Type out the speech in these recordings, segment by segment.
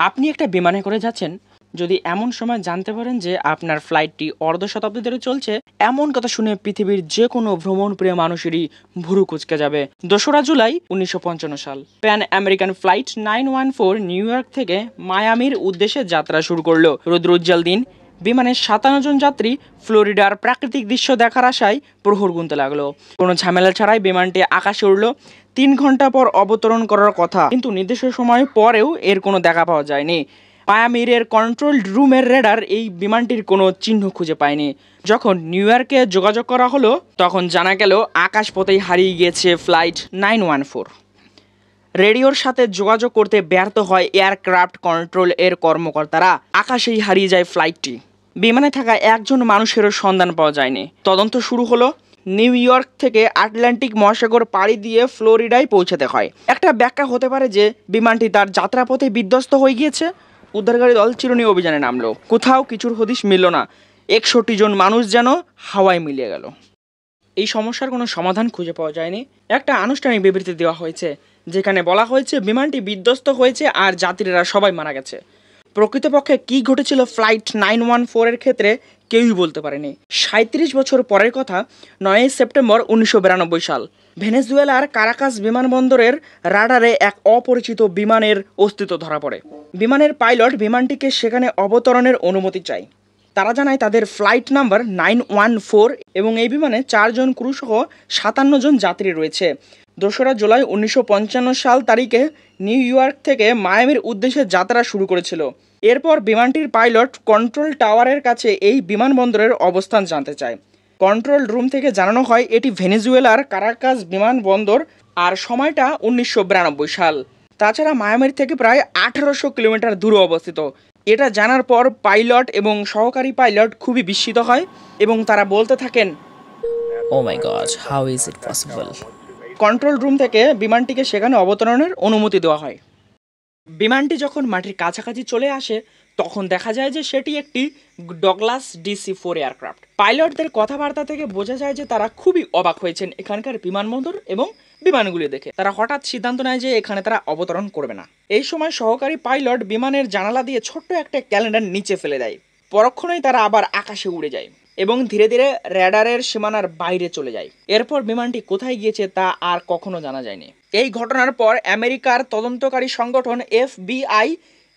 আপনি একটা বিমানে করে যাচ্ছেন, যদি এমন সময় জানতে পারেন যে আপনার ফ্লাইটটি অর্ধ শতাব্দী ধরে চলছে, এমন কথা শুনে পৃথিবীর যে কোনো ভ্রমণপ্রিয় মানুষেরই ভুরু কুঁচকে যাবে। 2রা জুলাই 1955 সাল pan American flight 914 new York থেকে মায়ামির উদ্দেশ্যে যাত্রা শুরু করলো। রৌদ্রোজ্জ্বল দিন, বিমানের 57 জন যাত্রী ফ্লোরিডার প্রাকৃতিক দৃশ্য দেখার আশায় প্রহর গুনতে লাগলো। কোনো ঝামেলা ছাড়াই বিমানটি আকাশে উড়ল। 3 ঘন্টা পর অবতরণ করার কথা, কিন্তু নির্দিষ্ট সময় পরেও এর কোনো দেখা পাওয়া যায়নি। মায়ামির কন্ট্রোল রুমের রেডার এই বিমানটির কোনো চিহ্ন খুঁজে পায়নি। যখন নিউ ইয়র্কে যোগাযোগ করা হলো, তখন জানা গেল আকাশপথেই হারিয়ে গিয়েছে ফ্লাইট 914। রেডিওর সাথে যোগাযোগ করতে ব্যর্থ হয় এয়ারক্রাফট কন্ট্রোল এর কর্মকর্তারা। আকাশেই হারিয়ে যায় ফ্লাইটটি। বিমানে থাকা একজন মানুষেরও সন্ধান পাওয়া যায়নি। তদন্ত শুরু হলো। নিউ ইয়র্ক থেকে আটলান্টিক মহাসাগর পাড়ি দিয়ে ফ্লোরিডায় পৌঁছাতে হয়। একটা ব্যাখ্যা হতে পারে যে বিমানটি তার যাত্রাপথে বিধ্বস্ত হয়ে গিয়েছে। উদ্ধারকারী দল চিরুনি অভিযানে নামলো। কোথাও কিছুর হদিশ মিলল না। 61 জন মানুষ যেন হাওয়ায় মিলিয়ে গেল। এই সমস্যার কোনো সমাধান খুঁজে পাওয়া যায়নি। একটা আনুষ্ঠানিক বিবৃতি দেওয়া হয়েছে, যেখানে বলা হয়েছে বিমানটি বিধ্বস্ত হয়েছে আর যাত্রীরা সবাই মারা গেছে। প্রকৃতপক্ষে কী ঘটেছিল ফ্লাইট 914 এর ক্ষেত্রে কেউই বলতে পারেনি। 37 বছর পরের কথা, 9 সেপ্টেম্বর 1992 সাল ভেনেজুয়েলার কারাকাস বিমানবন্দরের রাডারে এক অপরিচিত বিমানের অস্তিত্ব ধরা পড়ে। বিমানের পাইলট বিমানটিকে সেখানে অবতরণের অনুমতি চায়। তারা জানায় তাদের ফ্লাইট নাম্বার 914 এবং এই বিমানে 4 জন ক্রু সহ 57 জন যাত্রী রয়েছে। 2রা জুলাই 1955 সাল তারিখে নিউ ইয়র্ক থেকে মায়ামির উদ্দেশ্যে যাত্রা শুরু করেছিল। এরপর বিমানটির পাইলট কন্ট্রোল টাওয়ারের কাছে এই বিমানবন্দরের অবস্থান জানতে চায়। কন্ট্রোল রুম থেকে জানানো হয় এটি ভেনেজুয়েলার কারাকাস বিমানবন্দর আর সময়টা 1992 সাল। তাছাড়া মায়ামির থেকে প্রায় 1800 কিলোমিটার দূরে অবস্থিত। এটা জানার পর পাইলট এবং সহকারী পাইলট খুবই বিস্মিত হয় এবং তারা বলতে থাকেন, oh my god, how is it possible. Control room থেকে বিমানটিকে সেখানে অবতরণের অনুমতি দেওয়া হয়। বিমানটি যখন মাটির কাছাকাছি চলে আসে, তখন দেখা যায় যে সেটি একটি ডগলাস DC-4 এয়ারক্রাফট। পাইলটদের কথাবার্তা থেকে বোঝা যায় যে তারা খুবই অবাক হয়েছেন এখানকার বিমানবন্দর এবং বিমানগুলি দেখে। তারা হঠাৎ সিদ্ধান্ত নেয় যে এখানে তারা অবতরণ করবে না। এই সময় সহকারী পাইলট বিমানের জানালা দিয়ে ছোট্ট একটা ক্যালেন্ডার নিচে ফেলে দেয়। পরক্ষণেই তারা আবার আকাশে উড়ে যায় এবং ধীরে ধীরে র্যাডারের সীমানার বাইরে চলে যায়। এরপর বিমানটি কোথায় গিয়েছে তা আর কখনো জানা যায়নি। এই ঘটনার পর আমেরিকার তদন্তকারী সংগঠন FBI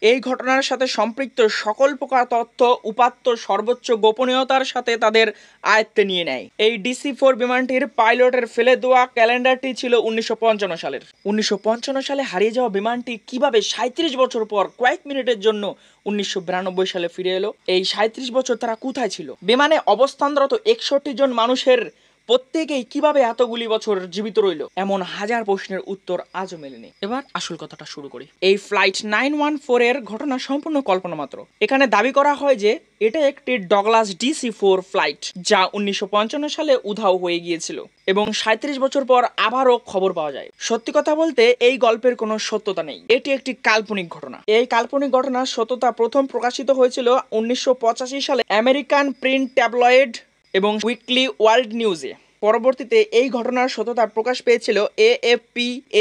এই ঘটনার সাথে সম্পৃক্ত সকল প্রকার তথ্য উপাত্ত সর্বোচ্চ গোপনীয়তার সাথে তাদের আয়ত্তে নিয়ে নেয়। এই DC-4 বিমানটির পাইলটের ফেলে দেওয়া ক্যালেন্ডারটি ছিল 1955 সালের। 1955 সালে হারিয়ে যাওয়া বিমানটি কিভাবে 37 বছর পর কয়েক মিনিটের জন্য 1992 সালে ফিরে এলো? এই 37 বছর তারা কোথায় ছিল? বিমানে অবস্থানরত 61 জন মানুষের প্রত্যেকেই কিভাবে এতগুলি বছর জীবিত রইল? এমন হাজার প্রশ্নের উত্তর আজও মেলেনি। এবার আসল কথাটা শুরু করি। এই ফ্লাইট 914 এর ঘটনা সম্পূর্ণ কল্পনা মাত্র। এখানে দাবি করা হয় যে এটা একটি ডগলাস DC-4 ফ্লাইট, যা 1955 সালে উধাও হয়ে গিয়েছিল এবং 37 বছর পর আবারও খবর পাওয়া যায়। সত্যি কথা বলতে এই গল্পের কোনো সত্যতা নেই। এটি একটি কাল্পনিক ঘটনা। এই কাল্পনিক ঘটনার সত্যতা প্রথম প্রকাশিত হয়েছিল 1985 সালে আমেরিকান প্রিন্ট ট্যাবলয়েড এবং উইকলি ওয়ার্ল্ড নিউজে। পরবর্তীতে এই ঘটনার সত্যতা প্রকাশ পেয়েছিল AFP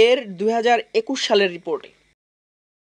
এর 2021 সালের রিপোর্টে।